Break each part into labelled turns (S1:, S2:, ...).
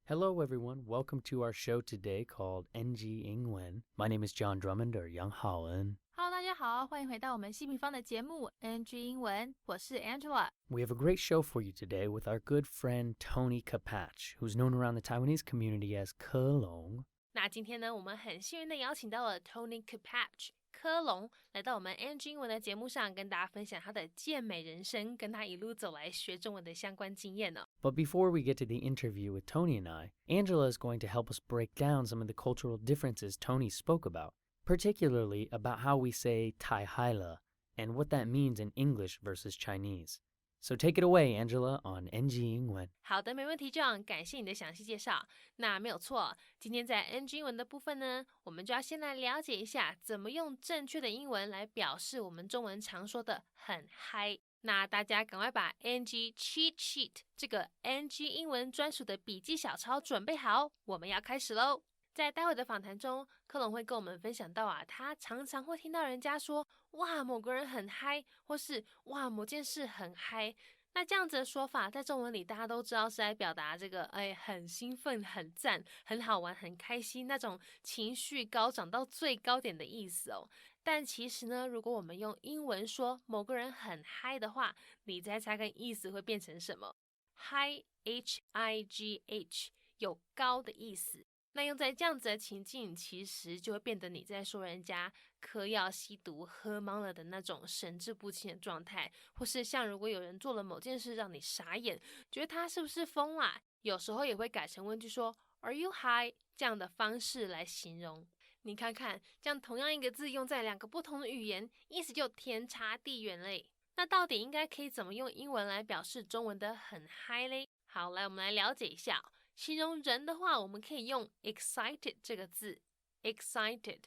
S1: Hello, everyone. Welcome to our show today called NG 英文. My name is John Drummond 阳昊恩.
S2: Hello， 大家好，欢迎回到我们西平方的节目 NG 英文，我是 Angela。
S1: We have a great show for you today with our good friend Tony Capatch, who's known around the Taiwanese community as 柯龙。
S2: 那今天呢，我们很幸运的邀请到了 Tony Capatch 柯龙来到我们 NG 英文的节目上，跟大家分享他的健美人生，跟他一路走来学中文的相关经验呢。
S1: But before we get to the interview with Tony and I, Angela is going to help us break down some of the cultural differences Tony spoke about, particularly about how we say 太嗨了 and what that means in English versus Chinese. So take it away, Angela, on NG 英文。
S2: 好的，没问题 John， 感谢你的详细介绍。那没有错，今天在 NG 英文的部分呢，我们就要先来了解一下怎么用正确的英文来表示我们中文常说的很嗨。那大家赶快把 NG cheat sheet 这个 NG 英文专属的笔记小抄准备好，我们要开始咯。在待会的访谈中，柯龙会跟我们分享到他常常会听到人家说哇某个人很嗨，或是哇某件事很嗨。那这样子的说法在中文里大家都知道是在表达这个很兴奋、很赞、很好玩、很开心，那种情绪高涨到最高点的意思哦。但其实呢，如果我们用英文说某个人很嗨的话，你猜猜看意思会变成什么？ High H-I-G-H 有高的意思。那用在这样子的情境，其实就会变得你在说人家嗑药、吸毒、喝懵了的那种神志不清的状态，或是像如果有人做了某件事让你傻眼，觉得他是不是疯啦，有时候也会改成问句说 Are you high 这样的方式来形容。你看看，这样同样一个字用在两个不同的语言，意思就天差地远嘞。那到底应该可以怎么用英文来表示中文的很嗨嘞？好，来我们来了解一下。形容人的话，我们可以用 excited 这个字 excited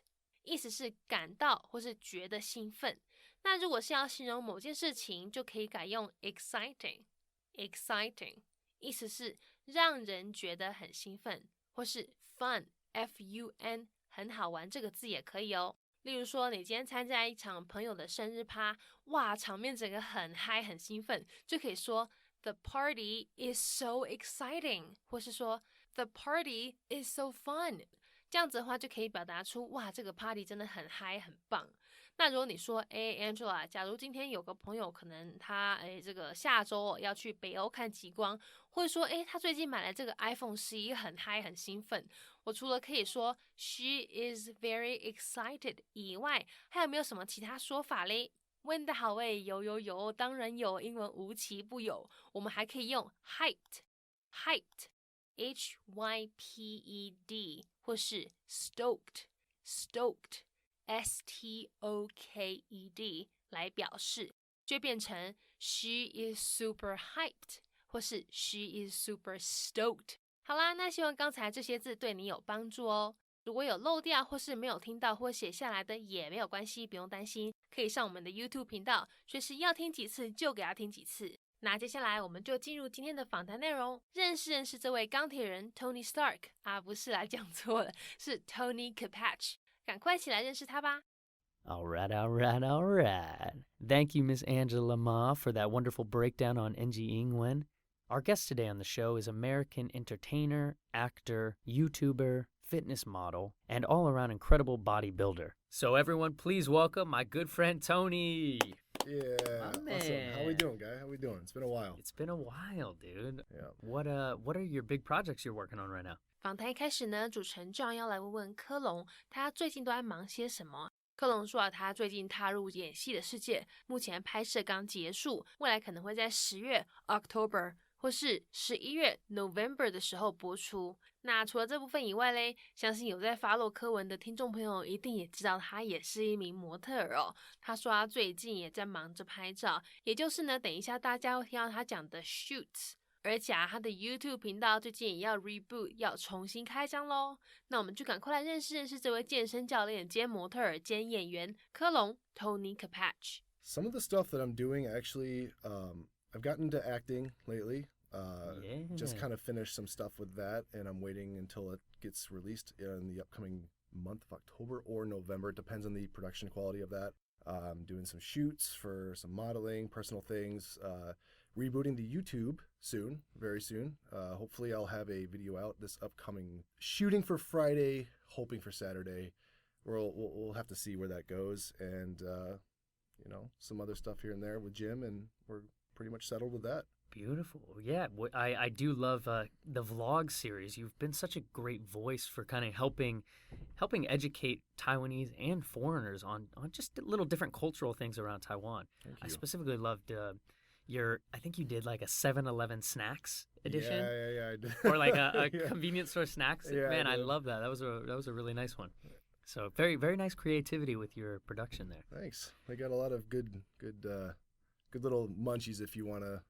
S2: 意思是感到或是觉得兴奋。那如果是要形容某件事情，就可以改用 exciting 意思是让人觉得很兴奋，或是 fun F-U-N 很好玩这个字也可以哦。例如说你今天参加一场朋友的生日趴，哇场面整个很嗨很兴奋，就可以说The party is so exciting 或是说 The party is so fun 这样子的话就可以表达出哇这个 party 真的很嗨很棒。那如果你说Angela 假如今天有个朋友可能他这个下周要去北欧看极光，或者说他最近买了这个 iPhone 11很嗨很兴奋，我除了可以说 She is very excited 以外，还有没有什么其他说法嘞？问得好有，当然有，英文无奇不有。我们还可以用 hyped H-Y-P-E-D 或是 stoked S-T-O-K-E-D 来表示，就变成 She is super hyped 或是 She is super stoked。 好啦，那希望刚才这些字对你有帮助哦。如果有漏掉或是没有听到或写下来的也没有关系，不用担心，可以上我们的 YouTube 频道，随时要听几次就给他听几次。那接下来我们就进入今天的访谈内容，认识这位钢铁人 Tony Stark 不是啦，讲错了，是 Tony Capatch， 赶快起来认识他吧。
S1: All right. Thank you, Miss Angela Ma, for that wonderful breakdown on NG 英文. Our guest today on the show is American entertainer, actor, YouTuber, fitness model, and all-around incredible bodybuilder. So everyone, please welcome my good friend Tony.
S3: Yeah, awesome. How we doing, guy? How we doing? It's been a while.
S1: It's been a while, dude.
S3: Yeah.
S1: What are your big projects you're working on right now?
S2: 访谈一开始呢，主持人John要来问问柯龙，他最近都在忙些什么。柯龙说他最近踏入演戏的世界，目前拍摄刚结束，未来可能会在10月 October 或是11月 November 的时候播出。那除了这部分以外嘞，相信有在 follow 柯文的听众朋友一定也知道他也是一名模特儿哦。他说他最近也在忙着拍照，也就是呢等一下大家会听到他讲的 shoots， 而且他的 YouTube 频道最近也要 reboot， 要重新开张咯。那我们就赶快来认识这位健身教练兼模特儿兼演员柯龙 Tony Capatch。
S3: Some of the stuff that I'm doing, actually, I've gotten into acting lately. Just kind of finished some stuff with that, and I'm waiting until it gets released in the upcoming month of October or November. It depends on the production quality of that. I'm doing some shoots for some modeling, personal things, rebooting the YouTube soon, very soon. Hopefully I'll have a video out this upcoming, shooting for Friday, hoping for Saturday. We'll have to see where that goes, and some other stuff here and there with Jim, and we're pretty much settled with that.
S1: Beautiful. Yeah, I do love the vlog series. You've been such a great voice for kind of helping educate Taiwanese and foreigners on just little different cultural things around Taiwan.
S3: Thank you.
S1: I specifically loved I think you did like a 7-Eleven snacks edition.
S3: Yeah, I did.
S1: Or like a convenience store snacks.
S3: Yeah,
S1: Man, I love that. That was a really nice one. So very, very nice creativity with your production there.
S3: Thanks. They got a lot of good little munchies if you want to,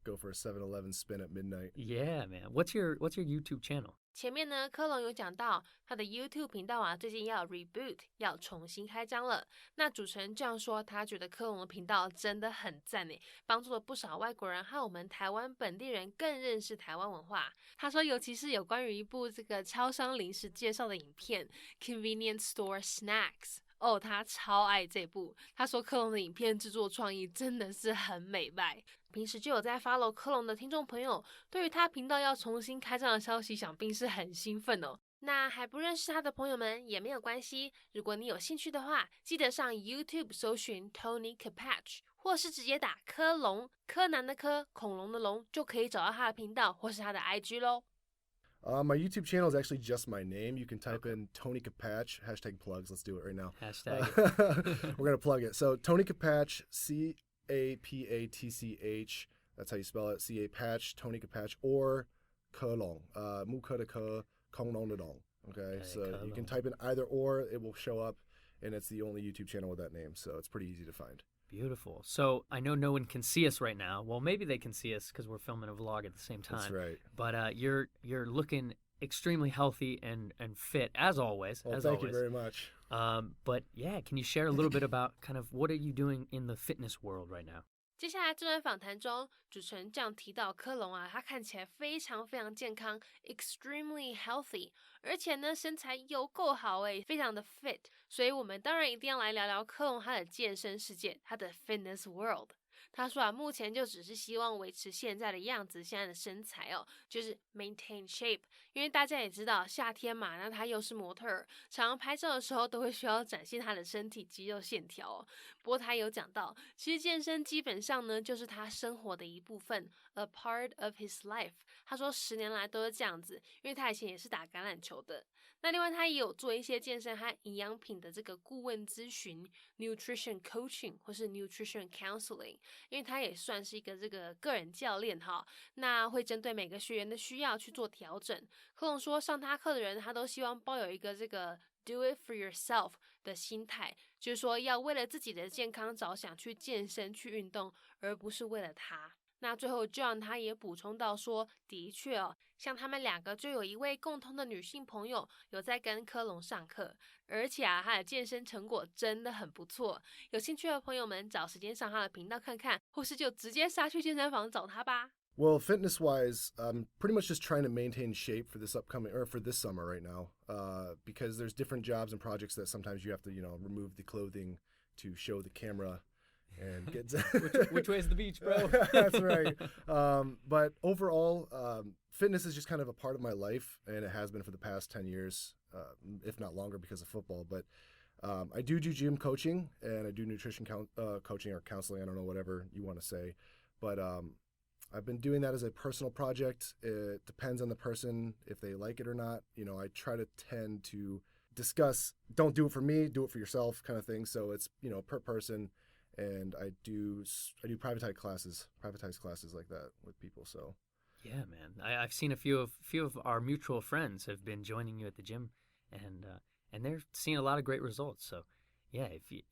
S3: go for a 7-Eleven spin at midnight.
S1: Yeah, man. What's your YouTube channel?
S2: 前面呢，柯龙有讲到他的 YouTube 频道啊，最近要 reboot， 要重新开张了。那主持人这样说，他觉得柯龙的频道真的很赞诶，帮助了不少外国人和我们台湾本地人更认识台湾文化。他说，尤其是有关于一部这个超商零食介绍的影片 ，Convenience Store Snacks。他超爱这部。他说柯龙的影片制作创意真的是很美拜。平时就有在 follow 柯龙的听众朋友，对于他频道要重新开张的消息，想必是很兴奋哦。那还不认识他的朋友们也没有关系，如果你有兴趣的话，记得上 YouTube 搜寻 Tony Capatch， 或是直接打柯龙，柯南的柯，恐龙的龙，就可以找到他的频道或是他的 IG 咯。
S3: My YouTube channel is actually just my name. You can type in Tony Capatch, #plugs. Let's do it right now.
S1: Hashtag.
S3: We're going to plug it. So Tony Capatch, Capatch. That's how you spell it. Patch, Tony Capatch, or柯龍. 木柯的柯，恐龍的龍. Okay, so you can type in either or. It will show up, and it's the only YouTube channel with that name. So it's pretty easy to find.
S1: Beautiful. So I know no one can see us right now. Well, maybe they can see us because we're filming a vlog at the same time.
S3: That's right.
S1: But you're looking extremely healthy and fit as always.
S3: Well, thank you very much.
S1: But yeah, can you share a little bit about kind of what are you doing in the fitness world right now?
S2: 接下来这段访谈中，主持人这样提到柯龙啊，他看起来非常非常健康 ，extremely healthy， 而且呢身材有够好诶，非常的 fit， 所以我们当然一定要来聊聊柯龙他的健身世界，他的 fitness world。他说啊，目前就只是希望维持现在的样子，现在的身材哦，就是 maintain shape。因为大家也知道夏天嘛，那他又是模特儿，常常拍照的时候都会需要展现他的身体肌肉线条哦。不过他有讲到，其实健身基本上呢就是他生活的一部分 ，a part of his life。他说10年来都是这样子，因为他以前也是打橄榄球的。那另外他也有做一些健身和营养品的这个顾问咨询 nutrition coaching 或是 nutrition counseling， 因为他也算是一个这个个人教练哈，那会针对每个学员的需要去做调整。柯龙说上他课的人他都希望抱有一个这个 do it for yourself 的心态，就是说要为了自己的健康着想去健身去运动，而不是为了他。那最后 John 他也补充到说，的确哦，像他们2个就有一位共同的女性朋友有在跟柯龙上课，而且啊他的健身成果真的很不错，有兴趣的朋友们找时间上他的频道看看，或是就直接杀去健身房找他吧。
S3: Well, fitness-wise, I'm pretty much just trying to maintain shape for this summer right now, because there's different jobs and projects that sometimes you have to, remove the clothing to show the camera and get
S1: which way's the beach, bro?
S3: That's right. But overall, fitness is just kind of a part of my life, and it has been for the past 10 years, if not longer because of football. But I do gym coaching, and I do nutrition coaching or counseling. I don't know, whatever you want to say. But I've been doing that as a personal project. It depends on the person if they like it or not. I try to tend to discuss, don't do it for me, do it for yourself kind of thing. So it's, per person. And I do privatized classes like that with people. So
S1: yeah, man, I've seen a few of our mutual friends have been joining you at the gym, and they're seeing a lot of great results. So yeah, if you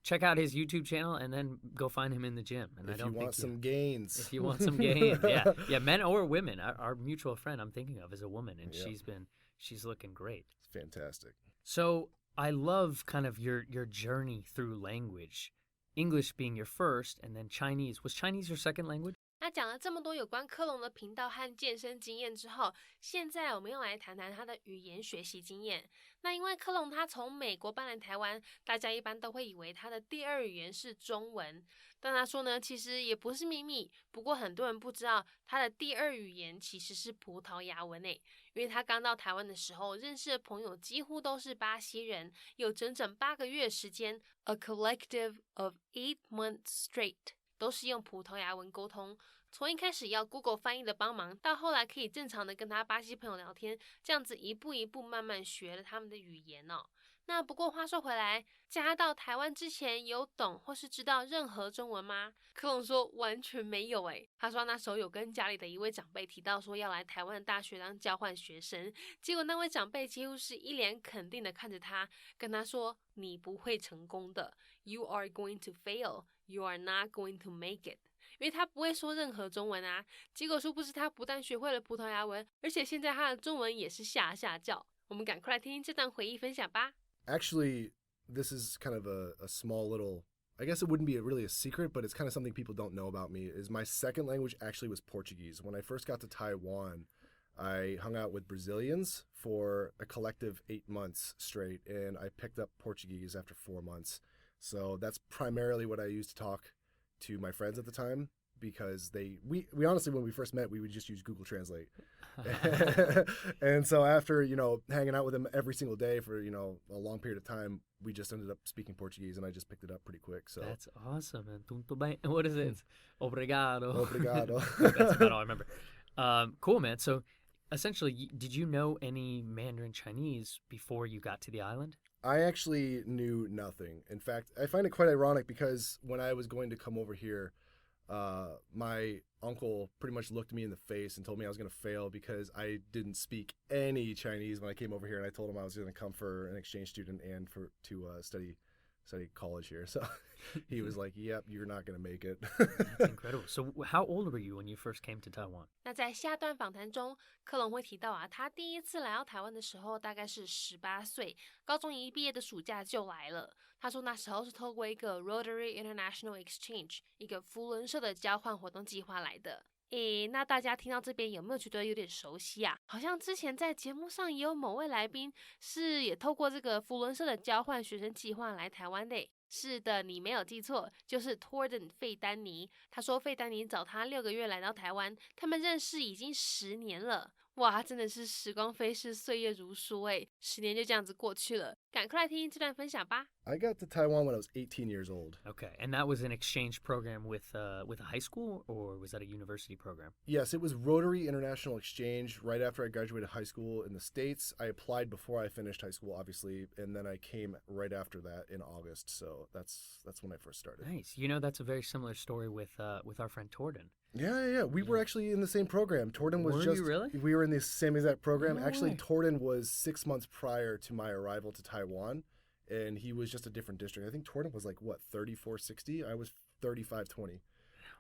S1: check out his YouTube channel and then go find him in the gym. And
S3: if you want some gains,
S1: yeah, men or women. Our mutual friend I'm thinking of is a woman, and she's looking great.
S3: It's fantastic.
S1: So I love kind of your journey through language. English being your first, and then Chinese. Was Chinese your second language?
S2: 那讲了这么多有关科隆的频道和健身经验之后，现在我们要来谈谈他的语言学习经验。那因为科隆他从美国搬来台湾，大家一般都会以为他的第二语言是中文，但他说呢，其实也不是秘密。不过很多人不知道他的第二语言其实是葡萄牙文诶，因为他刚到台湾的时候，认识的朋友几乎都是巴西人，有整整8个月时间 ，a collective of 8 months straight， 都是用葡萄牙文沟通。从一开始要 Google 翻译的帮忙，到后来可以正常的跟他巴西朋友聊天，这样子一步一步慢慢学了他们的语言哦。那不过话说回来，在他到台湾之前有懂或是知道任何中文吗？科隆说完全没有诶。他说那时候有跟家里的一位长辈提到说要来台湾的大学当交换学生，结果那位长辈几乎是一脸肯定的看着他，跟他说你不会成功的， You are going to fail, you are not going to make it。因为他不会说任何中文啊，结果殊不知他不但学会了葡萄牙文，而且现在他的中文也是下叫。我们赶快来听听这段回忆分享吧。
S3: Actually, this is kind of a small little, I guess it wouldn't be really a secret, but it's kind of something people don't know about me, is my second language actually was Portuguese. When I first got to Taiwan, I hung out with Brazilians for a collective 8 months straight, and I picked up Portuguese after 4 months. So that's primarily what I used to talk to my friends at the time, because we honestly, when we first met, we would just use Google Translate. And so after, hanging out with them every single day for, a long period of time, we just ended up speaking Portuguese, and I just picked it up pretty quick. So
S1: that's awesome, man. Muito bem. What is it? Obrigado.
S3: Obrigado.
S1: That's about all I remember. Cool, man. So essentially, did you know any Mandarin Chinese before you got to the island?
S3: I actually knew nothing. In fact, I find it quite ironic because when I was going to come over here, my uncle pretty much looked me in the face and told me I was going to fail because I didn't speak any Chinese when I came over here, and I told him I was going to come for an exchange student and to study college here. So he was like, "Yep, you're not going to make it."
S1: That's incredible. So how old were you when you first came to Taiwan?
S2: 那在下段访谈中，科隆会提到啊，他第一次来到台湾的时候大概是18岁，高中一毕业的暑假就来了。他说那时候是透过一个 Rotary International Exchange， 一个扶轮社的交换活动计划来的。那大家听到这边有没有觉得有点熟悉啊？好像之前在节目上也有某位来宾是也透过这个扶轮社的交换学生计划来台湾的。是的，你没有记错，就是 Torden 费丹尼。他说费丹尼找他6个月来到台湾，他们认识已经10年了。哇，真的是时光飞逝，岁月如梭诶，10年就这样子过去了。赶快来听听这段分享吧。
S3: I got to Taiwan when I was 18 years old.
S1: Okay, and that was an exchange program with a high school, or was that a university program?
S3: Yes, it was Rotary International Exchange. Right after I graduated high school in the States, I applied before I finished high school, obviously, and then I came right after that in August. So that's when I first started.
S1: Nice. That's a very similar story with our friend Torden.
S3: Yeah. We were actually in the same program. Torden was
S1: Were you really?
S3: We were in the same exact program.
S1: No
S3: Actually,
S1: way.
S3: Torden was 6 months prior to my arrival to Taiwan, and he was just a different district. I think Torden was like, 3460? I was 3520.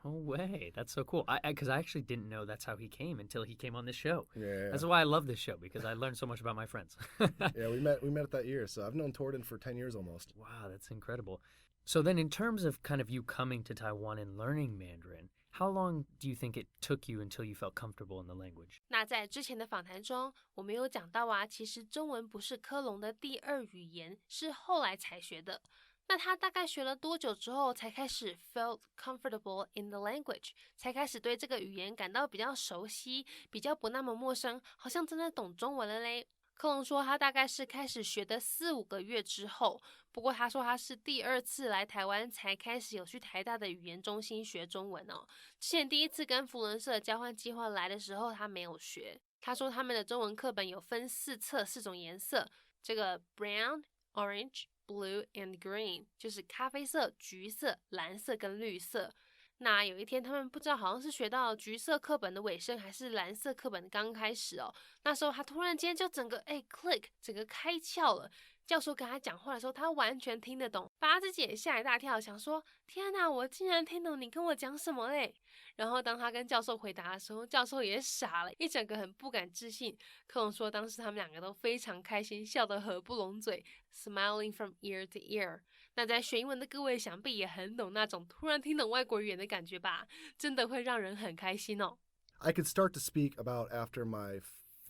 S1: No way. That's so cool. Because I actually didn't know that's how he came until he came on this show.
S3: Yeah.
S1: That's why I love this show, because I learned so much about my friends.
S3: Yeah, we met at that year. So I've known Torden for 10 years almost.
S1: Wow, that's incredible. So then in terms of kind of you coming to Taiwan and learning Mandarin, how long do you think it took you until you felt comfortable in the language?
S2: 那在之前的访谈中，我们有讲到啊，其实中文不是科隆的第二语言，是后来才学的。那他大概学了多久之后才开始 felt comfortable in the language， 才开始对这个语言感到比较熟悉，比较不那么陌生，好像真的懂中文了嘞。科隆说他大概是开始学的4-5个月之后，不过他说他是第2次来台湾才开始有去台大的语言中心学中文哦。之前第1次跟扶轮社的交换计划来的时候他没有学。他说他们的中文课本有分4册4种颜色，这个 brown、orange、blue and green 就是咖啡色、橘色、蓝色跟绿色。那有一天他们不知道好像是学到橘色课本的尾声还是蓝色课本的刚开始哦，那时候他突然间就整个click 整个开窍了。教授跟他讲话的时候他完全听得懂，把他自己也吓一大跳，想说天哪，我竟然听懂你跟我讲什么嘞。然后当他跟教授回答的时候，教授也傻了，一整个很不敢置信。科隆说当时他们2个都非常开心，笑得合不拢嘴 smiling from ear to ear。那在学英文的各位想必也很懂那种突然听懂外国语言的感觉吧，真的会让人很开心哦。
S3: I could start to speak about after my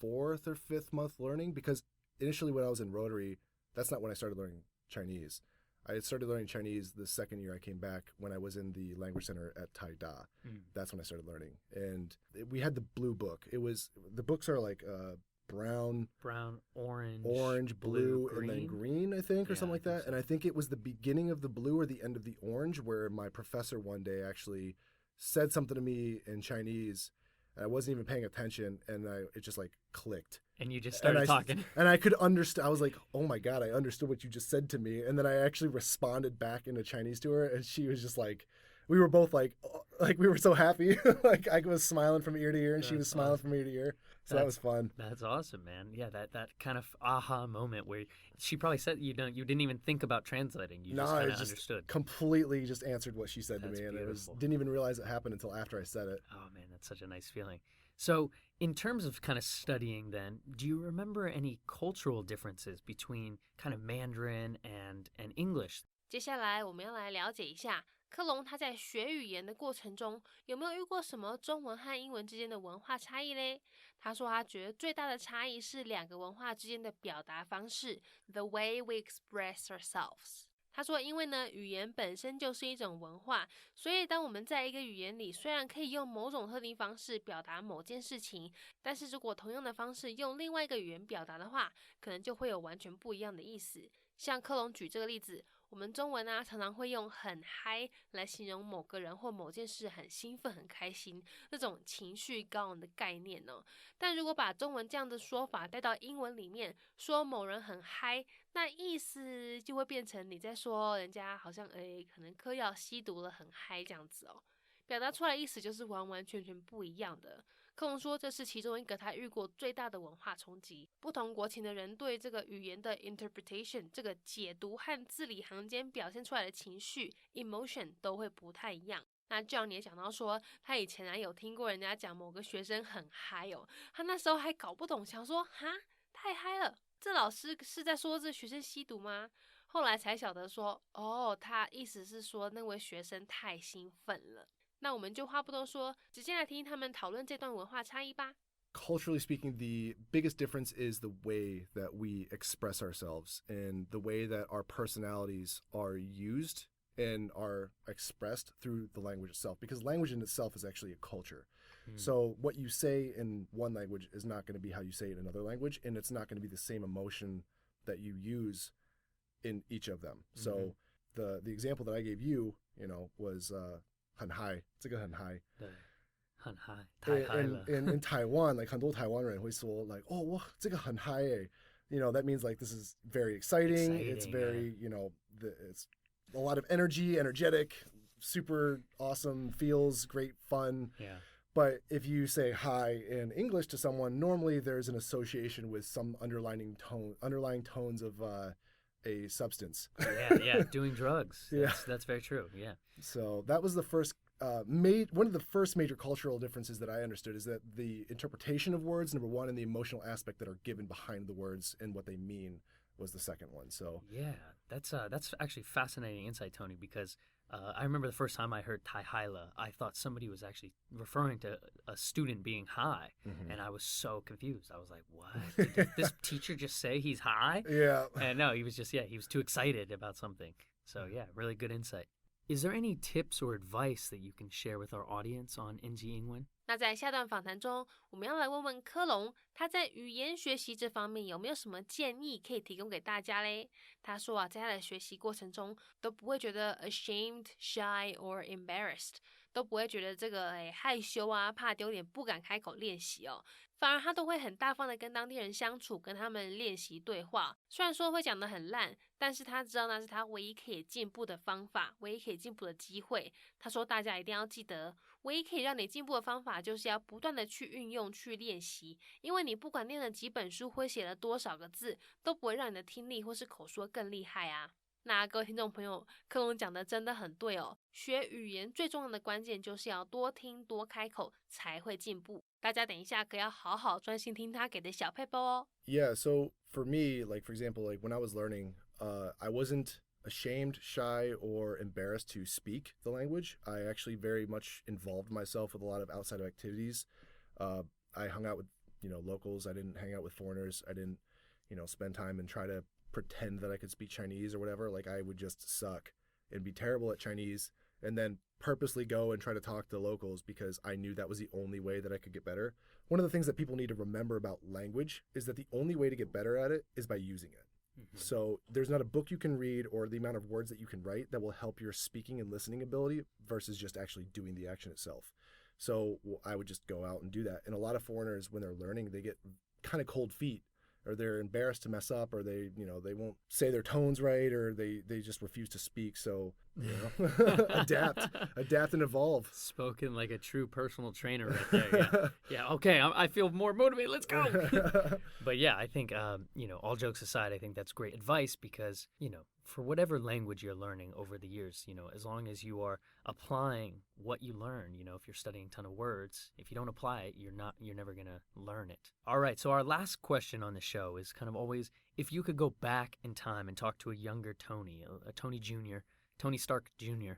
S3: 4th or 5th month learning, because initially when I was in Rotary, that's not when I started learning Chinese. I had started learning Chinese the second year I came back when I was in the language center at Taida. That's when I started learning. And we had the blue book. The books are like brown, orange, blue, and then green, I think, or something like that. So. And I think it was the beginning of the blue or the end of the orange where my professor one day actually said something to me in Chinese. And I wasn't even paying attention, and it just like clicked.
S1: And you just started talking.
S3: And I could understand. I was like, oh my God, I understood what you just said to me. And then I actually responded back into Chinese to her, and she was just like, we were both like we were so happy. Like I was smiling from ear to ear, and she was smiling from ear to ear. So that was fun.
S1: That's awesome, man. Yeah, that kind of aha moment where she probably said you didn't even think about translating. You just kind of understood.
S3: Completely just answered what she said to me, and didn't even realize it happened until after I said it.
S1: Oh man, that's such a nice feeling. So in terms of kind of studying then, do you remember any cultural differences between kind of Mandarin and English?
S2: 接下来我们要来了解一下科隆他在学语言的过程中有没有遇过什么中文和英文之间的文化差异嘞？他说他觉得最大的差异是两个文化之间的表达方式 The way we express ourselves。他说因为呢语言本身就是一种文化，所以当我们在一个语言里虽然可以用某种特定方式表达某件事情，但是如果同样的方式用另外一个语言表达的话，可能就会有完全不一样的意思。像科隆举这个例子，我们中文啊常常会用很嗨来形容某个人或某件事很兴奋很开心，那种情绪高昂的概念哦。但如果把中文这样的说法带到英文里面，说某人很嗨，那意思就会变成你在说人家好像可能嗑药吸毒了很嗨这样子哦，表达出来的意思就是完完全全不一样的。科隆说这是其中一个他遇过最大的文化冲击，不同国情的人对这个语言的 interpretation 这个解读和字里行间表现出来的情绪 emotion 都会不太一样。那John也讲到说他以前有听过人家讲某个学生很嗨哦，他那时候还搞不懂，想说哈太嗨了，这老师是在说这学生吸毒吗？后来才晓得说他意思是说那位学生太兴奋了。那我们就话不多说，直接来听他们讨论这段文化差异吧。
S3: Culturally speaking, the biggest difference is the way that we express ourselves and the way that our personalities are used and are expressed through the language itself, because language in itself is actually a culture. So what you say in one language is not going to be how you say it in another language, and it's not going to be the same emotion that you use in each of them. So the example that I gave you, was很嗨，这个很嗨，
S1: 对，很嗨，太嗨了。
S3: In Taiwan, like 很多台湾人会说 like, oh, 哇，这个很嗨耶。That means like this is very exciting. It's very, it's a lot of energy, energetic, super awesome, feels great, fun.
S1: Yeah.
S3: But if you say hi in English to someone, normally there's an association with some underlying tones of a substance.
S1: yeah, doing drugs. That's very true. Yeah.
S3: So that was the first one of the first major cultural differences that I understood, is that the interpretation of words, number one, and the emotional aspect that are given behind the words and what they mean was the second one. So
S1: yeah, that's actually fascinating insight, Tony, because I remember the first time I heard Tai Haila, I thought somebody was actually referring to a student being high, and I was so confused. I was like, what? Did this teacher just say he's high?
S3: Yeah.
S1: And no, he was just, he was too excited about something. So yeah, really good insight. Is there any tips or advice that you can share with our audience on NG 英文？
S2: 那在下段访谈中，我们要来问问科隆，他在语言学习这方面有没有什么建议可以提供给大家嘞？他说在他的学习过程中都不会觉得 ashamed, shy or embarrassed， 都不会觉得这个害羞啊，怕丢脸不敢开口练习哦。反而他都会很大方的跟当地人相处，跟他们练习对话。虽然说会讲得很烂，但是他知道那是他唯一可以进步的方法，唯一可以进步的机会。他说大家一定要记得，唯一可以让你进步的方法就是要不断的去运用去练习，因为你不管念了几本书或写了多少个字，都不会让你的听力或是口说更厉害啊。那各位听众朋友，科隆讲的真的很对哦，学语言最重要的关键就是要多听多开口才会进步。大家等一下可要好好专心听他给的小撇步哦。
S3: Yeah, so for me, like for example, like when I was learning, I wasn't ashamed, shy, or embarrassed to speak the language. I actually very much involved myself with a lot of outside activities. I hung out with, locals. I didn't hang out with foreigners. I didn't, spend time and try to pretend that I could speak Chinese or whatever. Like, I would just suck and be terrible at Chinese and then purposely go and try to talk to locals because I knew that was the only way that I could get better. One of the things that people need to remember about language is that the only way to get better at it is by using it. So there's not a book you can read or the amount of words that you can write that will help your speaking and listening ability versus just actually doing the action itself. So I would just go out and do that. And a lot of foreigners, when they're learning, they get kind of cold feet, or they're embarrassed to mess up, or they won't say their tones right, or they just refuse to speak. So, adapt and evolve.
S1: Spoken like a true personal trainer right there. Yeah. Okay. I feel more motivated. Let's go. But yeah, I think, all jokes aside, I think that's great advice because, for whatever language you're learning over the years, as long as you are applying what you learn, if you're studying a ton of words, if you don't apply it, you're never going to learn it. All right. So our last question on the show is kind of always, if you could go back in time and talk to a younger Tony, a Tony Jr., Tony Stark Jr.,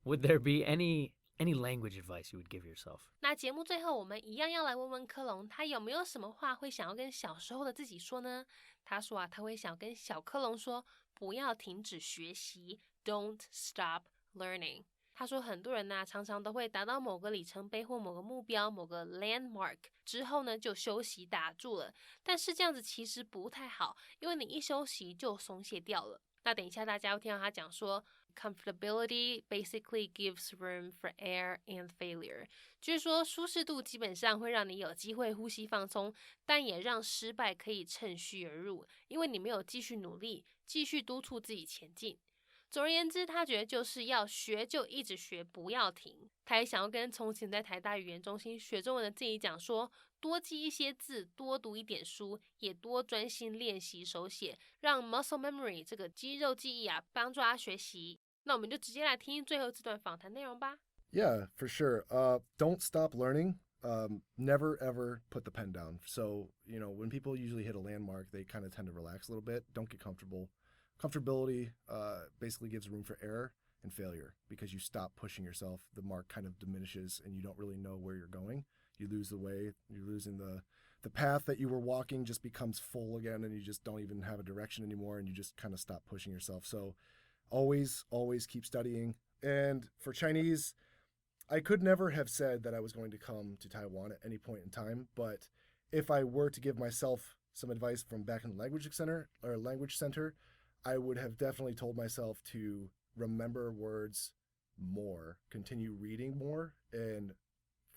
S1: would there be any language advice you would give yourself?
S2: 那节目最后我们一样要来问问柯龙，他有没有什么话会想要跟小时候的自己说呢？他说他会想跟小柯龙说，不要停止学习 ，Don't stop learning。他说很多人常常都会达到某个里程碑或某个目标、某个 landmark 之后呢，就休息打住了。但是这样子其实不太好，因为你一休息就松懈掉了。那等一下大家会听到他讲说 comfortability basically gives room for error and failure， 就是说舒适度基本上会让你有机会呼吸放松，但也让失败可以趁虚而入，因为你没有继续努力，继续督促自己前进。总而言之，他觉得就是要学就一直学，不要停。他也想要跟从前在台大语言中心学中文的自己讲说，多记一些字，多读一点书，也多专心练习手写，让 muscle memory 这个肌肉记忆帮助他学习。那我们就直接来听最后这段访谈内容吧。
S3: Yeah, for sure. Don't stop learning. Never ever put the pen down. So, when people usually hit a landmark, they kind of tend to relax a little bit. Don't get comfortable. Comfortability basically gives room for error and failure because you stop pushing yourself. The mark kind of diminishes and you don't really know where you're going. You lose the way. You're losing the path that you were walking just becomes full again and you just don't even have a direction anymore and you just kind of stop pushing yourself. So always keep studying. And for Chinese, I could never have said that I was going to come to Taiwan at any point in time, but if I were to give myself some advice from back in the language center, I would have definitely told myself to remember words more, continue reading more, and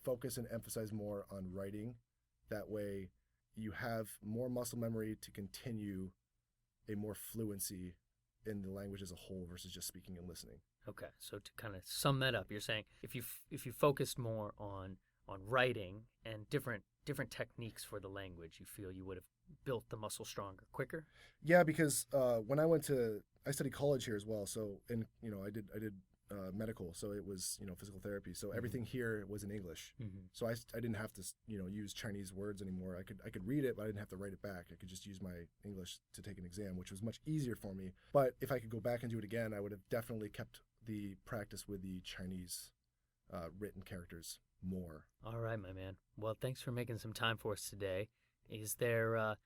S3: focus and emphasize more on writing. That way you have more muscle memory to continue a more fluency in the language as a whole versus just speaking and listening.
S1: Okay, so to kind of sum that up, you're saying if you focused more on writing and different techniques for the language, you feel you would have built the muscle stronger quicker?
S3: Yeah, because when I studied college here as well. So, and I did medical, so it was physical therapy. So everything here was in English. So I didn't have to use Chinese words anymore. I could read it, but I didn't have to write it back. I could just use my English to take an exam, which was much easier for me. But if I could go back and do it again, I would have definitely kept the practice with the Chinese written characters more.
S1: All right, my man. Well, thanks for making some time for us today. Is there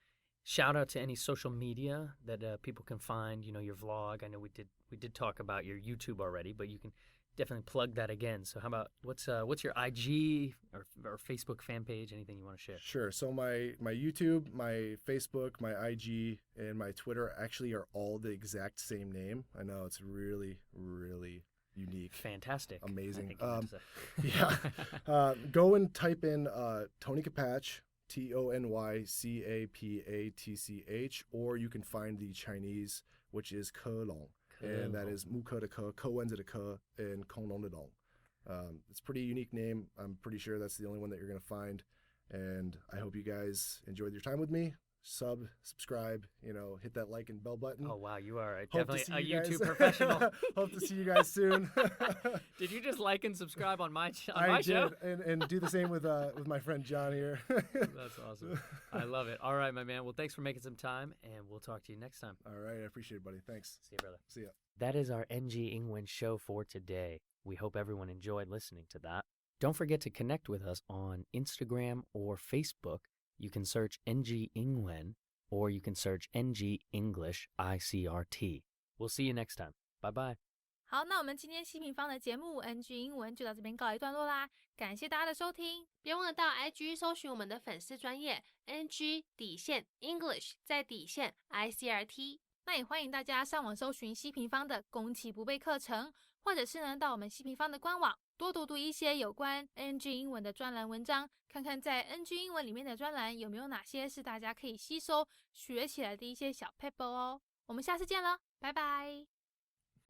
S1: shout out to any social media that people can find? Your vlog. I know we did talk about your YouTube already, but you can definitely plug that again. So how about what's your IG or Facebook fan page? Anything you want to share?
S3: Sure. So my YouTube, my Facebook, my IG, and my Twitter actually are all the exact same name. I know it's really, really unique.
S1: Fantastic.
S3: Amazing. Yeah. Go and type in Tony Capatch, TonyCapatch, or you can find the Chinese, which is柯龙, and that is 木柯的柯, 柯文字的柯, and 恐龙的龙. It's a pretty unique name. I'm pretty sure that's the only one that you're going to find, and I hope you guys enjoyed your time with me. subscribe, hit that like and bell button.
S1: Oh, wow. You are
S3: Hope
S1: definitely a
S3: you
S1: YouTube
S3: guys.
S1: professional.
S3: Hope to see you guys soon.
S1: Did you just like and subscribe on my show?
S3: I did, and do the same with my friend John here.
S1: That's awesome. I love it. All right, my man. Well, thanks for making some time, and we'll talk to you next time.
S3: All right. I appreciate it, buddy. Thanks.
S1: See you, brother.
S3: See ya.
S1: That is our NG Ingwen show for today. We hope everyone enjoyed listening to that. Don't forget to connect with us on Instagram or Facebook. You can search NG Ingwen, or you can search NG English ICRT. We'll see you next time. Bye-bye.
S2: 好，那我们今天西平方的节目 NG 英文就到这边告一段落啦，感谢大家的收听，别忘了到 IG 搜寻我们的粉丝专页 NG English 再ICRT， 那也欢迎大家上网搜寻西平方的攻其不备课程，或者是呢到我们西平方的官网多读一些有关 NG 英文的专栏文章，看看在 NG 英文里面的专栏有没有哪些是大家可以吸收学起来的一些小 paper 哦。我们下次见了，拜拜。